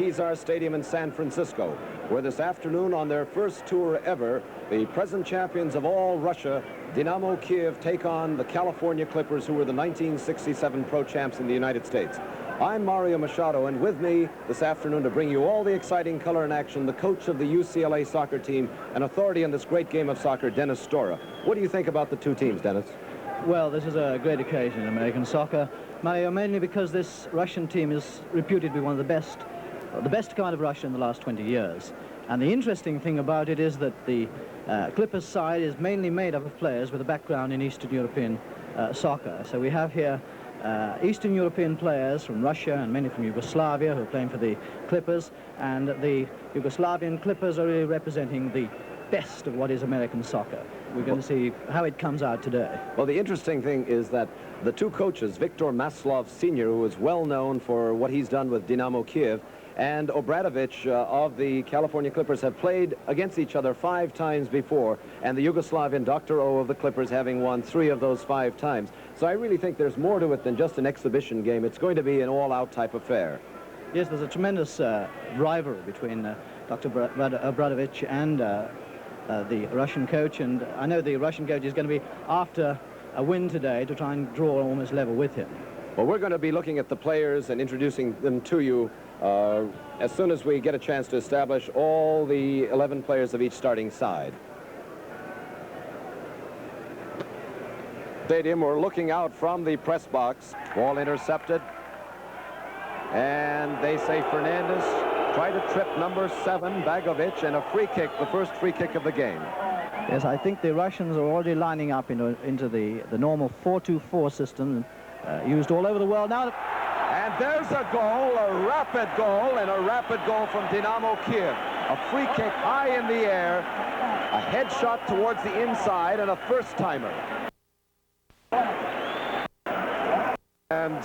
Kaizar Stadium in San Francisco, where this afternoon on their first tour ever, the present champions of all Russia, Dynamo Kiev, take on the California Clippers, who were the 1967 pro champs in the United States. I'm Mario Machado, and with me this afternoon to bring you all the exciting color and action, the coach of the UCLA soccer team, an authority in this great game of soccer, Dennis Stora. What do you think about the two teams, Dennis? Well, this is a great occasion in American soccer, Mario, mainly because this Russian team is reputed to be one of the best to come out of Russia in the last 20 years. And the interesting thing about it is that the Clippers side is mainly made up of players with a background in Eastern European soccer. So we have here Eastern European players from Russia and many from Yugoslavia who are playing for the Clippers, and the Yugoslavian Clippers are really representing the best of what is American soccer. We're going to see how it comes out today. Well, the interesting thing is that the two coaches, Viktor Maslov Sr., who is well known for what he's done with Dynamo Kiev, and Obradovic of the California Clippers, have played against each other 5 times before, and the Yugoslavian Dr. O of the Clippers having won 3 of those 5 times. So I really think there's more to it than just an exhibition game. It's going to be an all-out type affair. Yes, there's a tremendous rivalry between Dr. Obradovic and the Russian coach, and I know the Russian coach is going to be after a win today to try and draw almost level with him. Well, we're going to be looking at the players and introducing them to you as soon as we get a chance to establish all the 11 players of each starting side. Stadium, we're looking out from the press box. Ball intercepted. And they say Fernandez tried to trip number 7, Bagovic, and a free kick, the first free kick of the game. Yes, I think the Russians are already lining up into the normal 4-2-4 system used all over the world now. And there's a goal, a rapid goal, and a rapid goal from Dynamo Kiev. A free kick high in the air, a head shot towards the inside, and a first-timer. And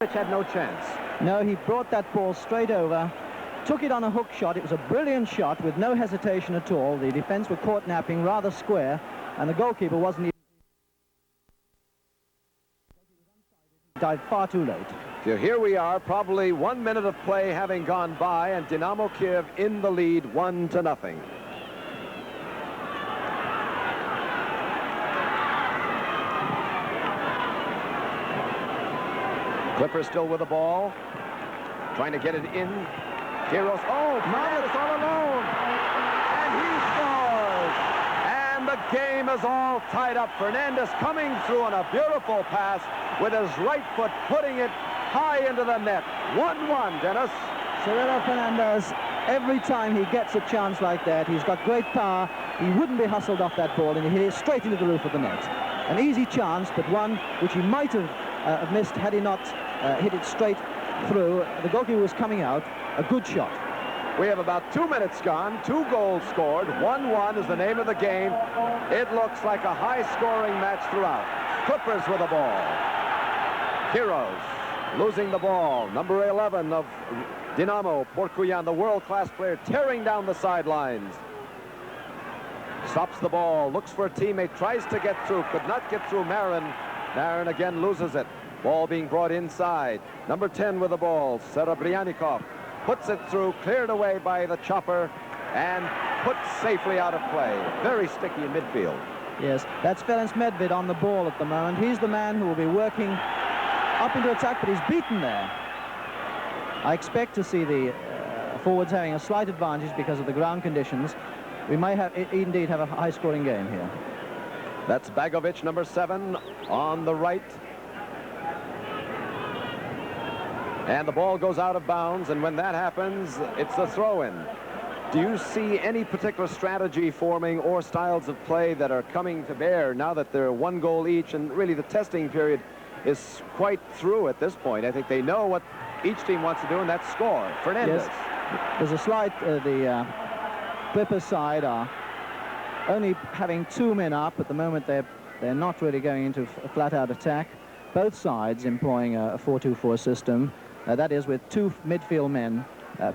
had no chance. No, he brought that ball straight over, took it on a hook shot. It was a brilliant shot with no hesitation at all. The defense were caught napping rather square, and the goalkeeper wasn't even... died far too late. So here we are, probably 1 minute of play having gone by, and Dynamo Kiev in the lead 1-0. Clippers still with the ball, trying to get it in. Heroes, oh, Fernandez all alone, and he scores! And the game is all tied up. Fernandez coming through on a beautiful pass with his right foot, putting it high into the net. 1-1, Dennis. Cirilo Fernandez, every time he gets a chance like that, he's got great power. He wouldn't be hustled off that ball, and he hit it straight into the roof of the net. An easy chance, but one which he might have missed had he not hit it straight through. The goalkeeper was coming out. A good shot. We have about 2 minutes gone, 2 goals scored. 1-1 is the name of the game. It looks like a high-scoring match throughout. Clippers with the ball. Heroes losing the ball. Number 11 of Dynamo, Porcuyan, the world-class player, tearing down the sidelines. Stops the ball, looks for a teammate, tries to get through, could not get through Marin. Marin again loses it. Ball being brought inside. Number 10 with the ball, Serebryanikov, puts it through, cleared away by the chopper, and put safely out of play. Very sticky in midfield. Yes, that's Ferenc Medved on the ball at the moment. He's the man who will be working up into attack, but he's beaten there. I expect to see the forwards having a slight advantage because of the ground conditions. We may indeed have a high-scoring game here. That's Bagovic, number 7, on the right. And the ball goes out of bounds, and when that happens, it's a throw-in. Do you see any particular strategy forming or styles of play that are coming to bear now that they're 1 goal each, and really the testing period is quite through at this point? I think they know what each team wants to do, and that's score. Fernandez. Yes. There's a slight, the Clippers side are only having 2 men up. At the moment, they're not really going into a flat-out attack. Both sides employing a 4-2-4 system. That is with 2 midfield men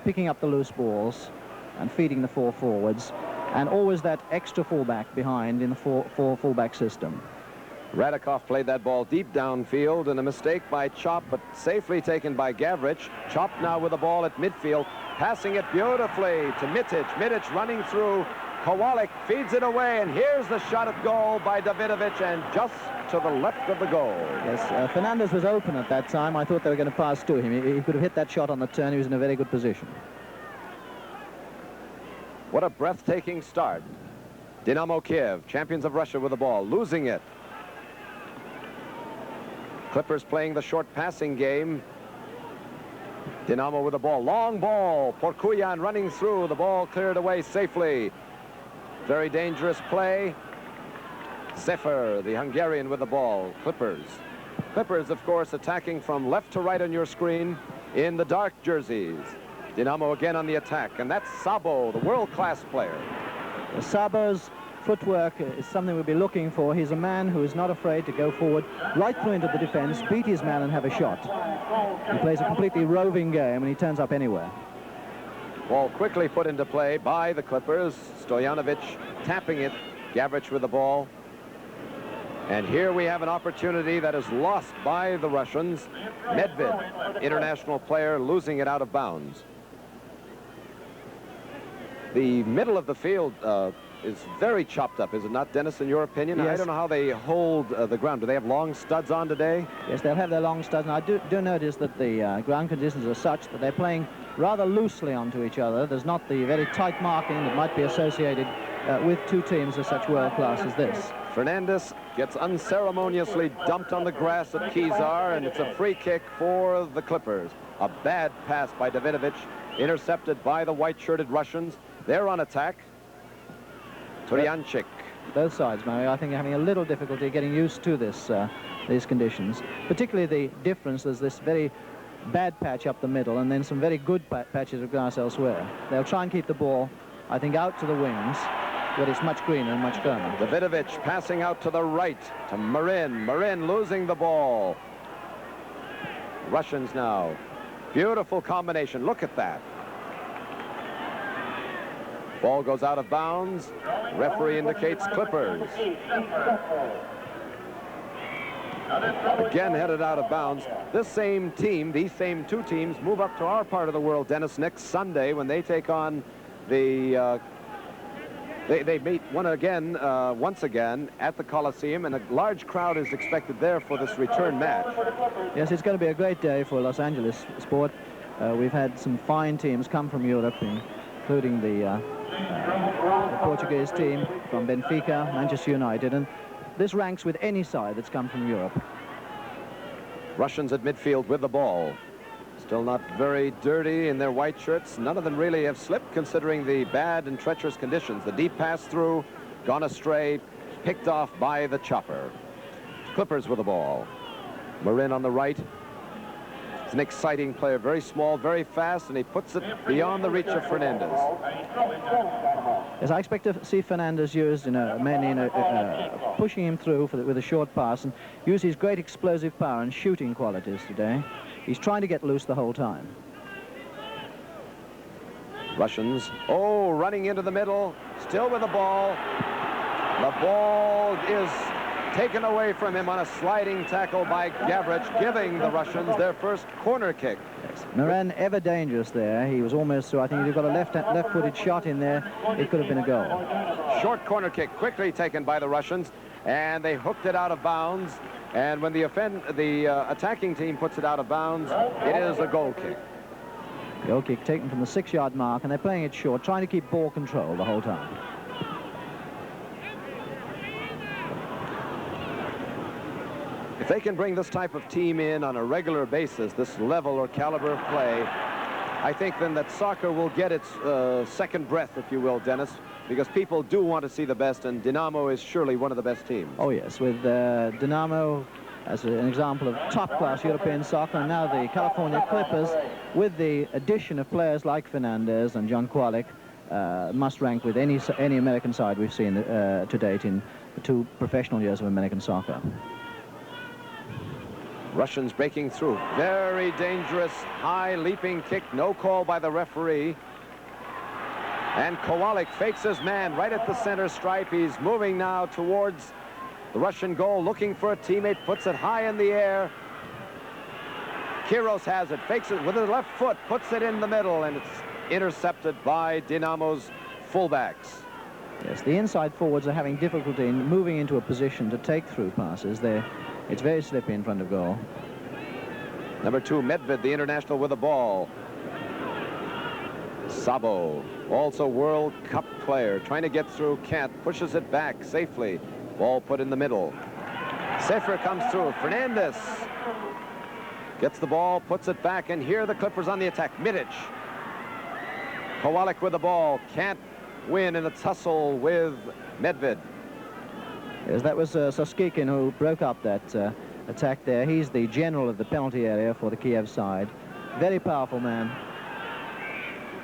picking up the loose balls and feeding the 4 forwards, and always that extra fullback behind in the 4 fullback system. Radikov played that ball deep downfield, and a mistake by Chop, but safely taken by Gavrich. Chop now with the ball at midfield. passing it beautifully to Mitic. Mitic running through. Kowalik feeds it away, and here's the shot at goal by Davidovic, and just to the left of the goal. Yes, Fernandez was open at that time. I thought they were going to pass to him. He could have hit that shot on the turn. He was in a very good position. What a breathtaking start. Dynamo Kiev, champions of Russia with the ball, losing it. Clippers playing the short passing game. Dynamo with the ball, long ball. Porcuyan running through, the ball cleared away safely. Very dangerous play. Sefer, the Hungarian, with the ball. Clippers. Clippers, of course, attacking from left to right on your screen in the dark jerseys. Dynamo again on the attack, and that's Sabo, the world-class player. Sabo's footwork is something we'll be looking for. He's a man who is not afraid to go forward right through into the defense, beat his man and have a shot. He plays a completely roving game, and he turns up anywhere. Ball quickly put into play by the Clippers. Stojanovic tapping it. Gavrich with the ball. And here we have an opportunity that is lost by the Russians. Medved, international player, losing it out of bounds. The middle of the field is very chopped up, is it not, Dennis, in your opinion? Yes. I don't know how they hold the ground. Do they have long studs on today? Yes, they'll have their long studs. And I do notice that the ground conditions are such that they're playing rather loosely onto each other. There's not the very tight marking that might be associated with two teams of such world class as this. Fernandez gets unceremoniously dumped on the grass at Kaizar, and it's a free kick for the Clippers. A bad pass by Davidovic, intercepted by the white-shirted Russians. They're on attack. Turyanchik. Both sides, Mario, I think, are having a little difficulty getting used to this, these conditions. Particularly the difference, there's this very bad patch up the middle and then some very good patches of grass elsewhere. They'll try and keep the ball, I think, out to the wings, but it's much greener and much firmer. Davidovic passing out to the right to Marin. Marin losing the ball. Russians now. Beautiful combination. Look at that. Ball goes out of bounds. Referee indicates Clippers. Again headed out of bounds. This same team, these same two teams, move up to our part of the world, Dennis, next Sunday when they take on the... They meet once again at the Coliseum, and a large crowd is expected there for this return match. Yes, it's going to be a great day for Los Angeles sport. We've had some fine teams come from Europe, including the Portuguese team from Benfica, Manchester United, and this ranks with any side that's come from Europe. Russians at midfield with the ball. Still not very dirty in their white shirts. None of them really have slipped considering the bad and treacherous conditions. The deep pass through, gone astray, picked off by the chopper. Clippers with the ball. Marin on the right. He's an exciting player, very small, very fast, and he puts it beyond the reach of Fernandez. Yes, I expect to see Fernandez used mainly pushing him through with a short pass and use his great explosive power and shooting qualities today. He's trying to get loose the whole time. Russians, running into the middle, still with the ball. The ball is taken away from him on a sliding tackle by Gavrich, giving the Russians their first corner kick. Yes. Marin ever dangerous there. He was almost through. I think if you've got a left-footed shot in there, it could have been a goal. Short corner kick, quickly taken by the Russians, and they hooked it out of bounds. And when the attacking team puts it out of bounds, it is a goal kick. Goal kick taken from the 6-yard mark, and they're playing it short, trying to keep ball control the whole time. If they can bring this type of team in on a regular basis, this level or caliber of play, I think then that soccer will get its second breath, if you will, Dennis, because people do want to see the best, and Dynamo is surely one of the best teams. Oh, yes, with Dynamo as an example of top-class European soccer, and now the California Clippers, with the addition of players like Fernandez and John Kowalik, must rank with any American side we've seen to date in the 2 professional years of American soccer. Russians breaking through. Very dangerous, high leaping kick. No call by the referee. And Kowalik fakes his man right at the center stripe. He's moving now towards the Russian goal, looking for a teammate, puts it high in the air. Kiros has it, fakes it with his left foot, puts it in the middle, and it's intercepted by Dynamo's fullbacks. Yes, the inside forwards are having difficulty in moving into a position to take through passes. It's very slippy in front of goal. Number 2, Medved, the international, with the ball. Sabo, also World Cup player, trying to get through, can't, pushes it back safely. Ball put in the middle. Sefer comes through. Fernandez gets the ball, puts it back, and here the Clippers on the attack. Midic. Kowalik with the ball, can't win in a tussle with Medved. Yes, that was Soskikin who broke up that attack there. He's the general of the penalty area for the Kiev side. Very powerful man.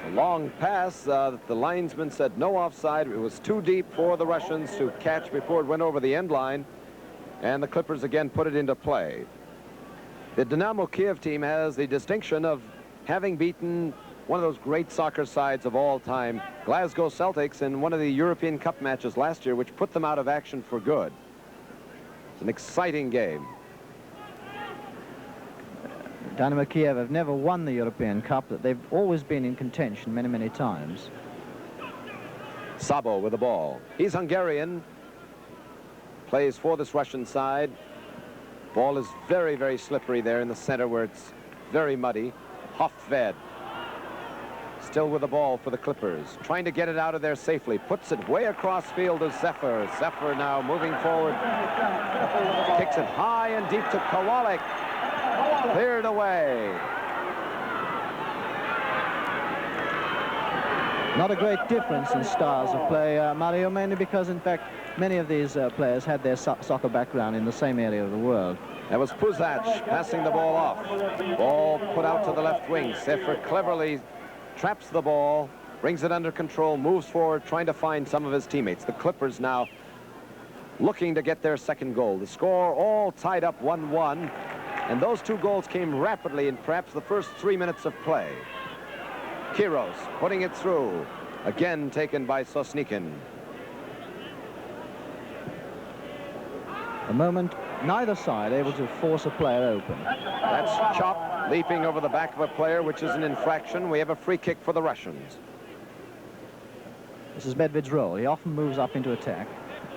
A long pass that the linesman said no offside. It was too deep for the Russians to catch before it went over the end line. And the Clippers again put it into play. The Dynamo Kiev team has the distinction of having beaten one of those great soccer sides of all time, Glasgow Celtics, in one of the European Cup matches last year, which put them out of action for good. It's an exciting game. Dynamo Kiev have never won the European Cup, but they've always been in contention many, many times. Sabo with the ball. He's Hungarian. Plays for this Russian side. Ball is very, very slippery there in the center where it's very muddy. Hofved still with the ball for the Clippers, trying to get it out of there safely. Puts it way across field to Sefer. Sefer now moving forward. Kicks it high and deep to Kowalik. Cleared away. Not a great difference in styles of play, Mario, mainly because, in fact, many of these players had their soccer background in the same area of the world. That was Puzac passing the ball off. Ball put out to the left wing. Sefer cleverly traps the ball, brings it under control, moves forward, trying to find some of his teammates. The Clippers now looking to get their second goal. The score all tied up 1-1, and those two goals came rapidly in perhaps the first 3 minutes of play. Kiros putting it through, again taken by Sosnikin. A moment, neither side able to force a player open. That's Chop leaping over the back of a player, which is an infraction. We have a free kick for the Russians. This is Medved's role. He often moves up into attack.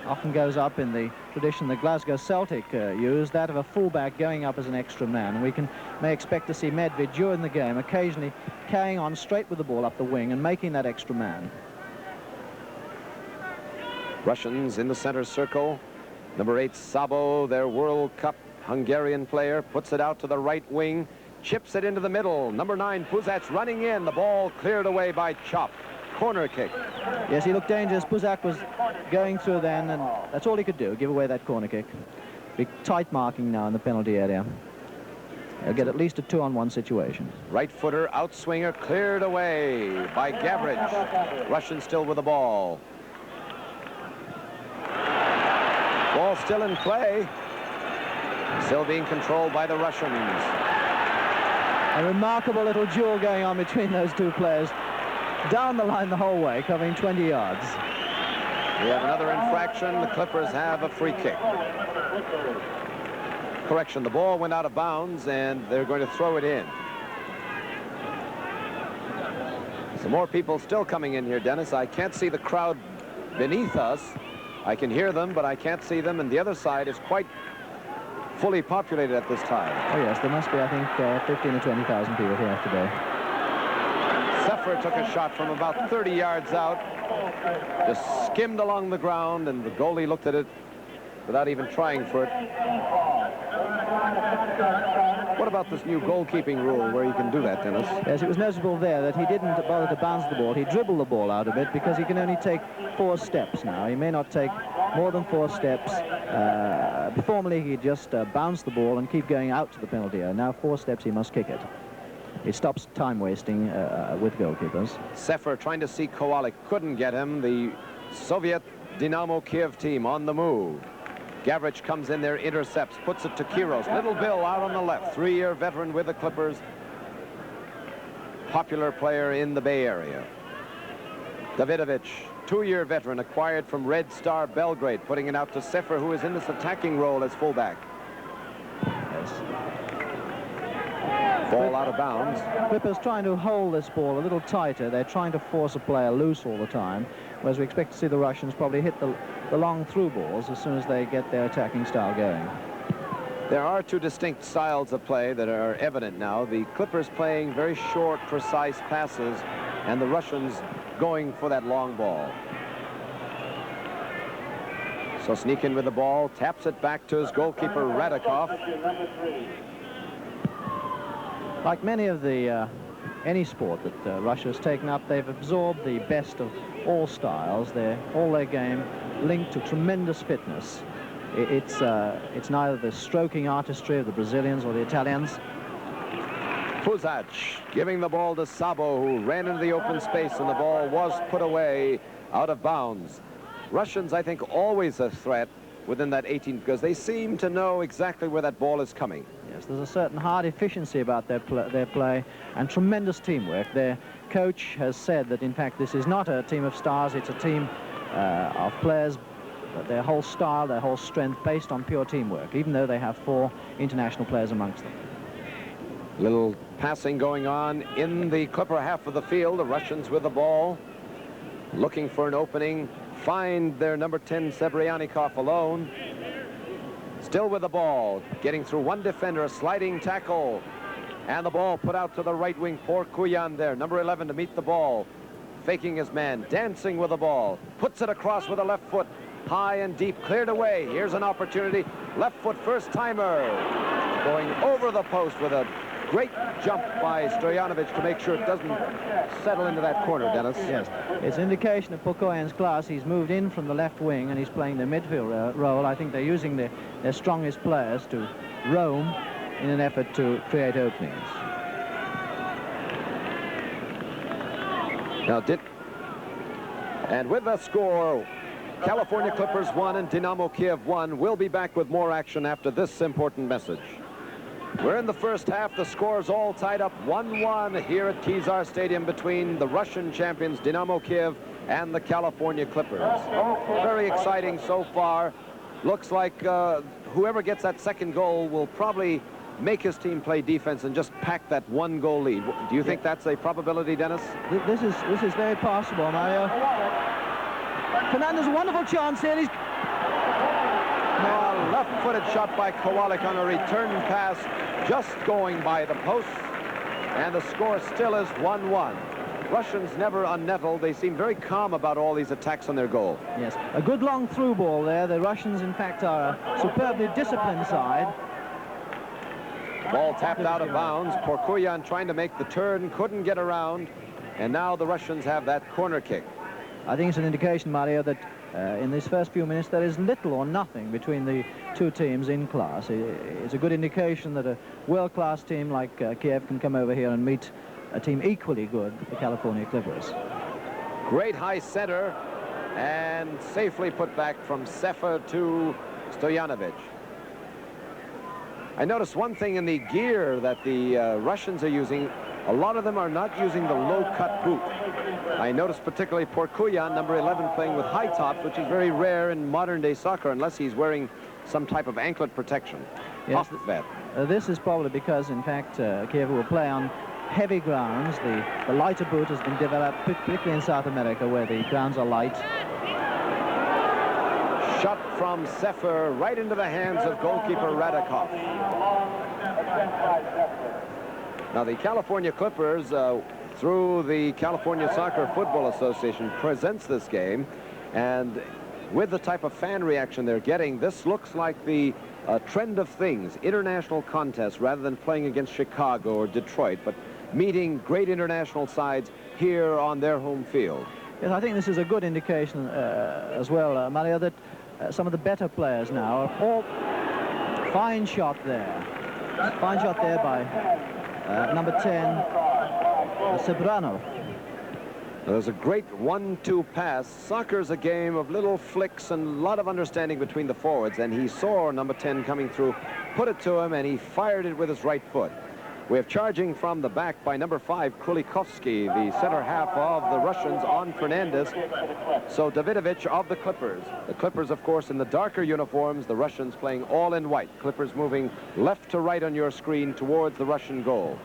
Often goes up in the tradition the Glasgow Celtic used, that of a fullback going up as an extra man. And we may expect to see Medved during the game occasionally carrying on straight with the ball up the wing and making that extra man. Russians in the center circle. Number 8, Sabo, their World Cup Hungarian player, puts it out to the right wing, chips it into the middle. Number 9, Puzac running in. The ball cleared away by Chop. Corner kick. Yes, he looked dangerous. Puzac was going through then, and that's all he could do, give away that corner kick. Big tight marking now in the penalty area. He'll get at least a 2-on-1 situation. Right footer, outswinger, cleared away by Gavrich. Russians still with the ball. Ball still in play. Still being controlled by the Russians. A remarkable little duel going on between those two players. Down the line the whole way, covering 20 yards. We have another infraction. The Clippers have a free kick. Correction, the ball went out of bounds, and they're going to throw it in. Some more people still coming in here, Dennis. I can't see the crowd beneath us. I can hear them, but I can't see them, and the other side is quite fully populated at this time. Oh, yes, there must be, I think, 15 or 20,000 people here today. Sefer took a shot from about 30 yards out, just skimmed along the ground, and the goalie looked at it without even trying for it. What about this new goalkeeping rule where you can do that, Dennis? Yes, it was noticeable there that he didn't bother to bounce the ball. He dribbled the ball out of it because he can only take 4 steps now. He may not take more than 4 steps. Formerly, he'd just bounce the ball and keep going out to the penalty area. Now 4 steps, he must kick it. It stops time wasting with goalkeepers. Sefer trying to see Kowalik, couldn't get him. The Soviet Dynamo Kiev team on the move. Gavrich comes in there, intercepts, puts it to Kiros. Little Bill out on the left, 3-year veteran with the Clippers. Popular player in the Bay Area. Davidovic, 2-year veteran, acquired from Red Star Belgrade, putting it out to Sefer, who is in this attacking role as fullback. Yes. Ball out of bounds. Clippers trying to hold this ball a little tighter. They're trying to force a player loose all the time, whereas we expect to see the Russians probably hit the long through balls as soon as they get their attacking style going. There are two distinct styles of play that are evident now. The Clippers playing very short, precise passes, and the Russians going for that long ball. So Sneakin with the ball, taps it back to his goalkeeper, Radikov. Like many of the any sport that Russia has taken up, they've absorbed the best of all styles. All their game linked to tremendous fitness. It's neither the stroking artistry of the Brazilians or the Italians. Puzac giving the ball to Sabo, who ran into the open space, and the ball was put away out of bounds. Russians, I think, always a threat within that 18 because they seem to know exactly where that ball is coming. Yes, there's a certain hard efficiency about their play and tremendous teamwork. Their coach has said that, in fact, this is not a team of stars, it's a team of players, their whole style, their whole strength based on pure teamwork, even though they have 4 international players amongst them. Little passing going on in the Clipper half of the field. The Russians with the ball, looking for an opening, find their number 10 Sebryanikov alone. Still with the ball, getting through one defender, a sliding tackle, and the ball put out to the right wing. Porkuyan there, number 11 to meet the ball, faking his man, dancing with the ball, puts it across with a left foot, high and deep, cleared away. Here's an opportunity, left foot first timer, going over the post with a great jump by Stojanovic to make sure it doesn't settle into that corner, Dennis. Yes, it's an indication of Pokoyan's class. He's moved in from the left wing and he's playing the midfield role. I think they're using their strongest players to roam in an effort to create openings. Now, and with the score, California Clippers 1 and Dynamo Kiev 1. We'll be back with more action after this important message. We're in the first half. The score's all tied up 1-1 here at Kaizar Stadium between the Russian champions Dynamo Kiev and the California Clippers. Very exciting so far. Looks like whoever gets that second goal will probably make his team play defense and just pack that 1-goal lead. Do you think that's a probability, Dennis? This is very possible, Mario. Fernandez, a wonderful chance here. He's a left-footed shot by Kowalik on a return pass, just going by the post, and the score still is 1-1. Russians never unnettled. They seem very calm about all these attacks on their goal. Yes, a good long through ball there. The Russians, in fact, are a superbly disciplined side. Ball tapped out of bounds. Porkuyan trying to make the turn, couldn't get around, and now the Russians have that corner kick. I think it's an indication, Mario, that in these first few minutes there is little or nothing between the two teams in class. It's a good indication that a world-class team like Kiev can come over here and meet a team equally good, the California Clippers. Great high center, and safely put back from Sefer to Stojanovic. I noticed one thing in the gear that the Russians are using. A lot of them are not using the low-cut boot. I noticed particularly Porkuyan, number 11, playing with high tops, which is very rare in modern-day soccer, unless he's wearing some type of anklet protection. Yes, this is probably because, in fact, Kiev will play on heavy grounds. The lighter boot has been developed, particularly in South America, where the grounds are light. Shot from Sefer right into the hands of goalkeeper Radikov. Now, the California Clippers, through the California Soccer Football Association, presents this game, and with the type of fan reaction they're getting, this looks like the trend of things, international contests rather than playing against Chicago or Detroit, but meeting great international sides here on their home field. Yes, I think this is a good indication as well, Mario, that some of the better players now are all... Fine shot there. Fine shot there by number 10, Sebranov. There's a great 1-2 pass. Soccer's a game of little flicks and a lot of understanding between the forwards, and he saw number 10 coming through, put it to him, and he fired it with his right foot. We have charging from the back by number 5, Krulikovsky, the center half of the Russians, on Fernandez. So Davidovich of the Clippers. The Clippers, of course, in the darker uniforms, the Russians playing all in white. Clippers moving left to right on your screen towards the Russian goal.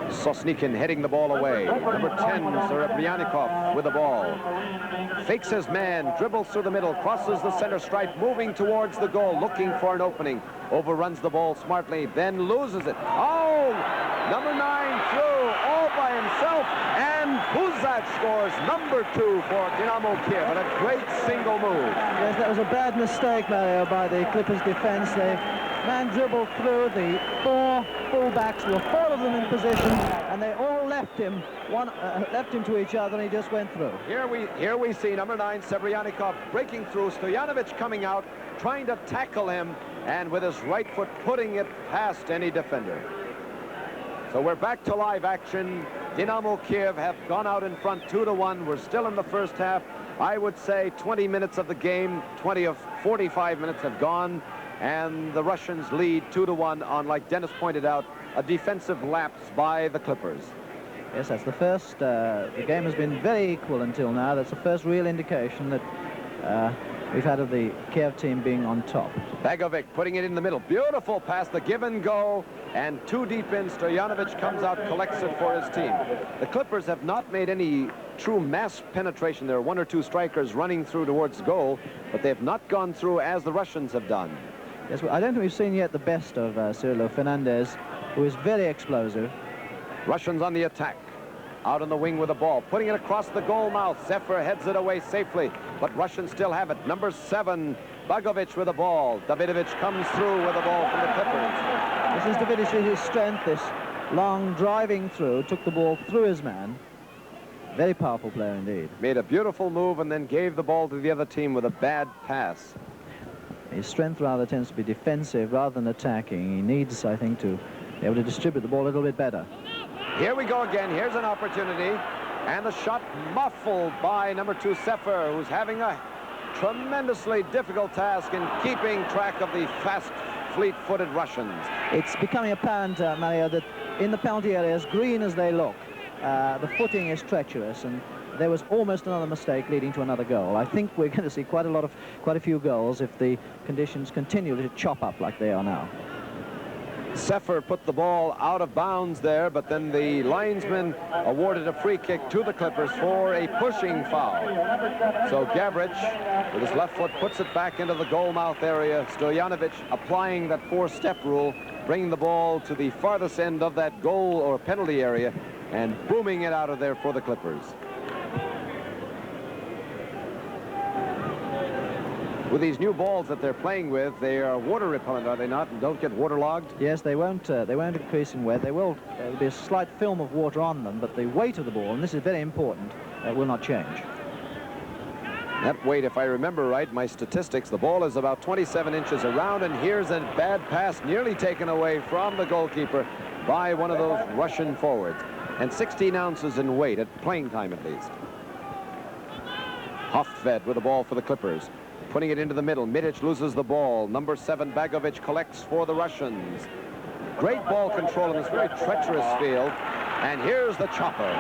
Sosnikin heading the ball away. Number 10, Serebryanikov with the ball. Fakes his man, dribbles through the middle, crosses the center stripe, moving towards the goal, looking for an opening. Overruns the ball smartly, then loses it. Oh! Number 9 through, all by himself, and Buzak scores number 2 for Dynamo Kiev, and a great single move. Yes, that was a bad mistake, Mario, by the Clippers defense. The man dribbled through, the 4 fullbacks, were 4 of them in position, and they all left him to each other, and he just went through. Here we see number 9, Serebryanikov, breaking through, Stoyanovich coming out, trying to tackle him, and with his right foot putting it past any defender. So we're back to live action. Dynamo Kiev have gone out in front 2-1. We're still in the first half. I would say 20 minutes of the game, 20 of 45 minutes have gone, and the Russians lead 2-1 on, like Dennis pointed out, a defensive lapse by the Clippers. Yes, that's the first. The game has been very equal until now. That's the first real indication that we've had of the Kiev team being on top. Bagovic putting it in the middle. Beautiful pass, the give and go, and 2 deep in. Stoyanovich comes out, collects it for his team. The Clippers have not made any true mass penetration. There are 1 or 2 strikers running through towards goal, but they have not gone through as the Russians have done. Yes, well, I don't think we've seen yet the best of Cirilo Fernandez, who is very explosive. Russians on the attack. Out on the wing with the ball, putting it across the goal mouth. Zephyr heads it away safely, but Russians still have it. Number 7, Bagovic with the ball. Davidovich comes through with the ball from the Clippers. This is Davidovich's strength, this long driving through, took the ball through his man. Very powerful player indeed. Made a beautiful move and then gave the ball to the other team with a bad pass. His strength rather tends to be defensive rather than attacking. He needs, I think, to be able to distribute the ball a little bit better. Here we go again. Here's an opportunity. And the shot muffled by number 2, Zephyr, who's having a tremendously difficult task in keeping track of the fast, fleet-footed Russians. It's becoming apparent, Mario, that in the penalty area, as green as they look, the footing is treacherous, and there was almost another mistake leading to another goal. I think we're going to see quite a few goals if the conditions continue to chop up like they are now. Zephyr put the ball out of bounds there, but then the linesman awarded a free kick to the Clippers for a pushing foul. So Gavrich, with his left foot, puts it back into the goal mouth area. Stoyanovich applying that 4-step rule, bringing the ball to the farthest end of that goal or penalty area and booming it out of there for the Clippers. With these new balls that they're playing with, they are water repellent, are they not? And don't get waterlogged? Yes, they won't increase in weight. There'll be a slight film of water on them, but the weight of the ball, and this is very important, will not change. That weight, if I remember right, my statistics, the ball is about 27 inches around, and here's a bad pass nearly taken away from the goalkeeper by one of those Russian forwards. And 16 ounces in weight, at playing time at least. Hofved with the ball for the Clippers. Putting it into the middle. Mitic loses the ball. Number 7, Bagovic, collects for the Russians. Great ball control in this very treacherous field. And here's the chopper.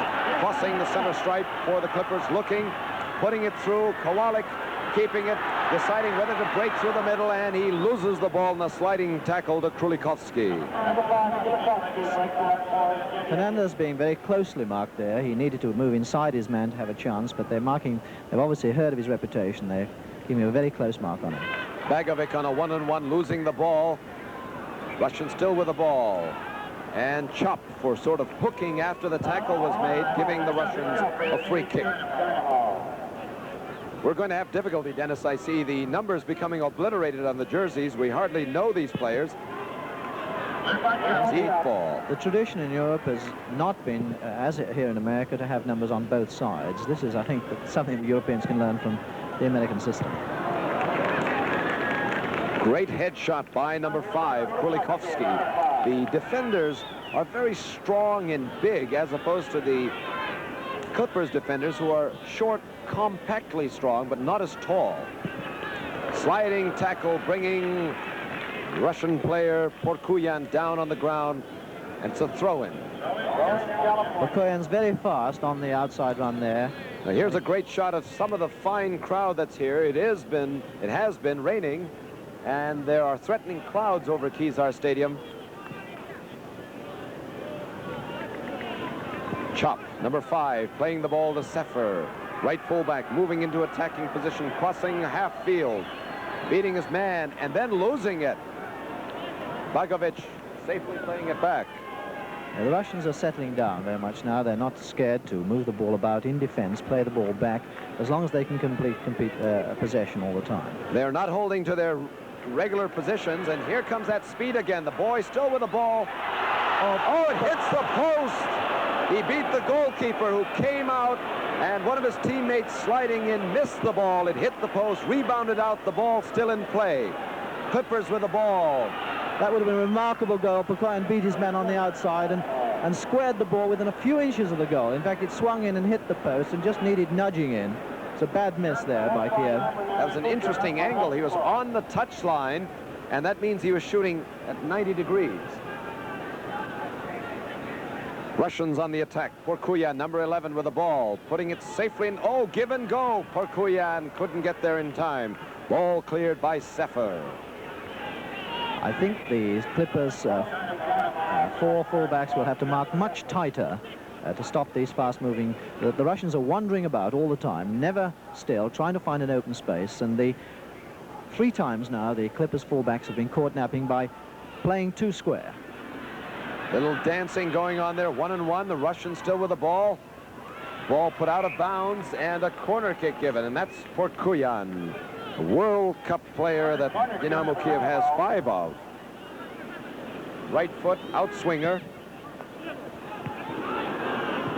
Crossing the center stripe for the Clippers. Looking, putting it through. Kowalik keeping it, deciding whether to break through the middle, and he loses the ball in a sliding tackle to Krulikovsky. Fernandez being very closely marked there. He needed to move inside his man to have a chance, but they've obviously heard of his reputation. They're giving a very close mark on him. Bagovic on a 1-on-1, losing the ball. Russian still with the ball. And Chop for sort of hooking after the tackle was made, giving the Russians a free kick. We're going to have difficulty, Dennis. I see the numbers becoming obliterated on the jerseys. We hardly know these players. Deep ball. The tradition in Europe has not been, as here in America, to have numbers on both sides. This is, I think, something the Europeans can learn from the American system. Great headshot by number 5, Krulikovsky. The defenders are very strong and big, as opposed to the Clippers defenders, who are short, compactly strong, but not as tall. Sliding tackle, bringing Russian player Porkuyan down on the ground, and it's a throw-in. Pokoyan's very fast on the outside run there. Now here's a great shot of some of the fine crowd that's here. It has been raining, and there are threatening clouds over Kaizar Stadium. Chop, number 5, playing the ball to Sefer. Right fullback, moving into attacking position, crossing half field, beating his man, and then losing it. Bagovic safely playing it back. Now, the Russians are settling down very much now. They're not scared to move the ball about in defense, play the ball back, as long as they can complete possession all the time. They're not holding to their regular positions, and here comes that speed again. The boy still with the ball. Oh, it hits the post. He beat the goalkeeper, who came out, and one of his teammates sliding in missed the ball. It hit the post, rebounded out, the ball still in play. Clippers with the ball. That would have been a remarkable goal. Pokoyan beat his man on the outside and squared the ball within a few inches of the goal. In fact, it swung in and hit the post and just needed nudging in. It's a bad miss there by Kiev. That was an interesting angle. He was on the touchline, and that means he was shooting at 90 degrees. Russians on the attack. Porkuyan, number 11, with the ball, putting it safely in. Oh, give and go. Porkuyan couldn't get there in time. Ball cleared by Sefer. I think the Clippers' 4 fullbacks will have to mark much tighter to stop these fast-moving. The Russians are wandering about all the time, never still, trying to find an open space. And the 3 times now the Clippers' fullbacks have been caught napping by playing too square. Little dancing going on there, 1-on-1. The Russians still with the ball. Ball put out of bounds, and a corner kick given, and that's Porkuyan, a World Cup player that Dynamo Kiev has 5 of. Right foot, outswinger.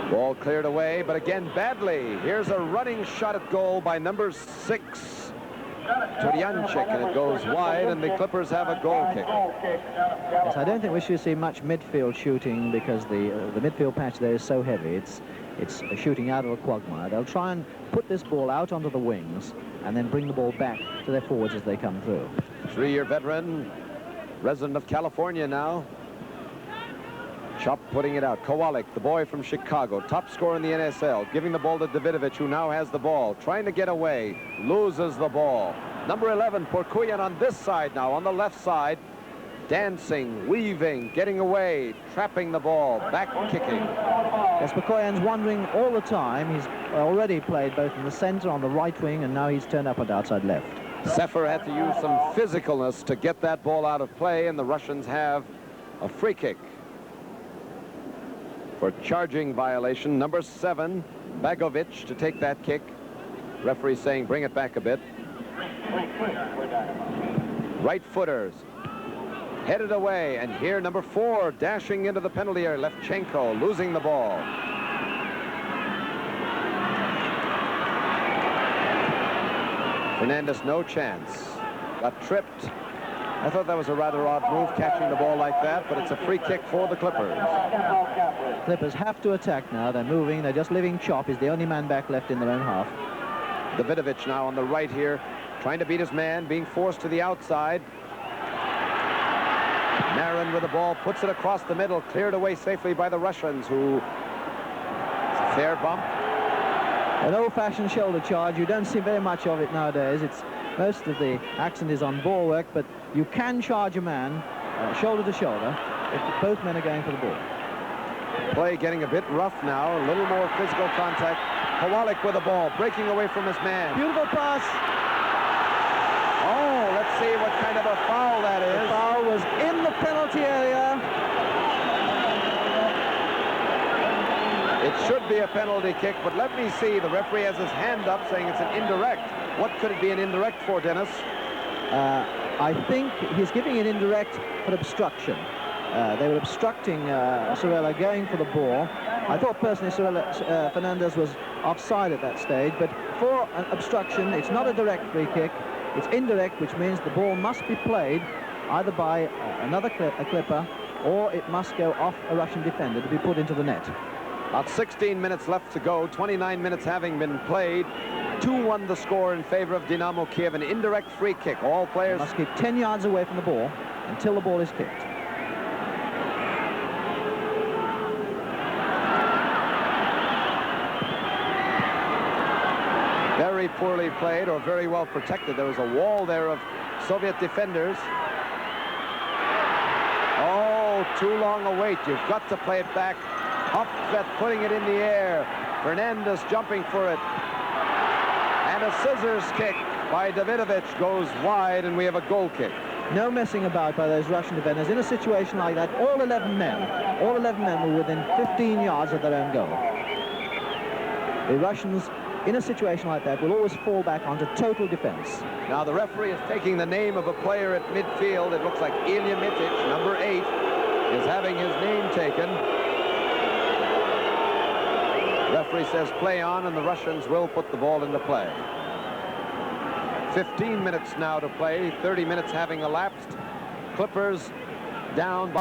Ball cleared away, but again badly. Here's a running shot at goal by number 6, Turyanchik, and it goes wide, and the Clippers have a goal kick. Yes, I don't think we should see much midfield shooting because the midfield patch there is so heavy. It's shooting out of a quagmire. They'll try and put this ball out onto the wings and then bring the ball back to their forwards as they come through. 3-year veteran, resident of California now. Chop putting it out. Kowalik, the boy from Chicago, top scorer in the NSL, giving the ball to Davidovic, who now has the ball, trying to get away, loses the ball. Number 11, Porkuyan on this side now, on the left side, dancing, weaving, getting away, trapping the ball, back kicking. Yes, Pokoyan's wandering all the time. He's already played both in the center, on the right wing, and now he's turned up on the outside left. Sefer had to use some physicalness to get that ball out of play, and the Russians have a free kick for charging violation. Number 7, Bagovic, to take that kick. Referee saying bring it back a bit. Right footers headed away, and here number 4 dashing into the penalty area. Levchenko losing the ball. Fernandez, no chance. Got tripped. I thought that was a rather odd move, catching the ball like that, but it's a free kick for the Clippers. Clippers have to attack now. They're moving. They're just leaving Chop. He's the only man back left in their own half. Davidovic now on the right here, trying to beat his man, being forced to the outside. Marin with the ball, puts it across the middle, cleared away safely by the Russians, who... It's a fair bump. An old-fashioned shoulder charge. You don't see very much of it nowadays. Most of the accent is on ball work, but you can charge a man shoulder to shoulder if both men are going for the ball. Play getting a bit rough now, a little more physical contact. Kowalik with the ball, breaking away from his man. Beautiful pass. Oh, let's see what kind of a foul that is. The foul was in the penalty area. It should be a penalty kick, but let me see. The referee has his hand up saying it's an indirect. What could it be an indirect for, Dennis? I think he's giving an indirect for obstruction. They were obstructing Sorella going for the ball. I thought personally Fernandez was offside at that stage, but for an obstruction, it's not a direct free kick. It's indirect, which means the ball must be played either by a Clipper, or it must go off a Russian defender to be put into the net. About 16 minutes left to go, 29 minutes having been played. 2-1 the score in favor of Dynamo Kiev, an indirect free kick. All players must keep 10 yards away from the ball. until the ball is kicked. Very poorly played, or very well protected. There was a wall there of Soviet defenders. Oh, too long a wait. You've got to play it back. Hopvet putting it in the air. Fernandez jumping for it. And a scissors kick by Davidovich goes wide, and we have a goal kick. No messing about by those Russian defenders. In a situation like that, all 11 men were within 15 yards of their own goal. The Russians, in a situation like that, will always fall back onto total defense. Now the referee is taking the name of a player at midfield. It looks like Ilya Mitic, number 8, is having his name taken. Referee says play on, and the Russians will put the ball into play. 15 minutes now to play, 30 minutes having elapsed. Clippers down by